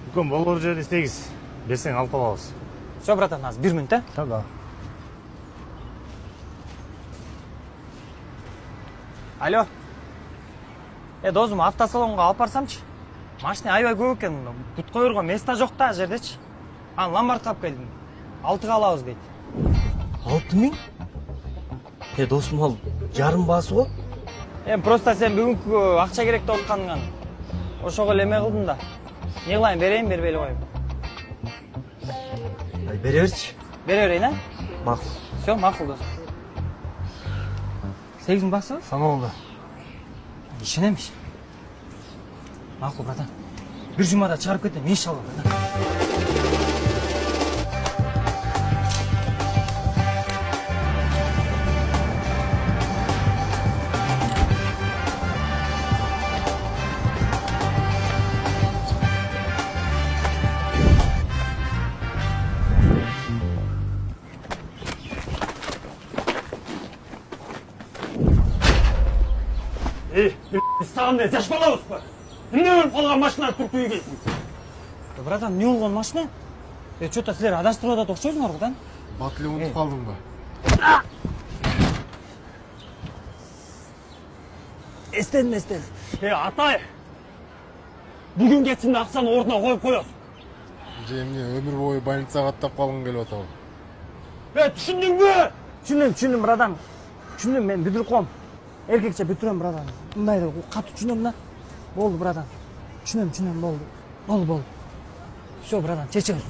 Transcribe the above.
Дүкөн болор жерде 8. Берсең алып алабыз. Все, братан, азыр 1 минут, Да. Алло. Досум, автосалонго алып барсамчы? Машина аябай көп экен. Бут койорго место жок да жердечи. Аны ломбардка алып келдим. 6га алабыз дейт. 6 миң? Досым, ал жарым баасы го? Просто сен бүгүнкү акча керек деп атканыңан ошого эле эме кылдым да. Не кылайын, берейин, бербей эле коеюн. Бере берчи. Бере берейин, а? Макул. Все, макул досум. 8 миң баксыбы? Саналды. Ишенемиш. Макул, братан. Бир жумада чыгарып кетем, иншалла, братан. Саған не, жаш балабыз ба? Эмне өлүп калган машина түртүү ийгесиң? Братан, эмне болгон машина? Чё-то силер адаштырып атат окшойсуңар, братан. Батылы унутуп калдың ба? Эстедим. Атай! Бүгүн кетсин да акчаны ордуна коюп коесуң. Же эмне өмүр бою больницага каттап калгың келип атабы? Түшүндүңбү? Түшүндүм, братан. Түшүндүм, мен бүтүрүп коем. Эркекче бүтүрөм, братан. Мындай катуу түшүнөм да. Болду, братан. Түшүнөм, болду. Все, братан, чечебиз.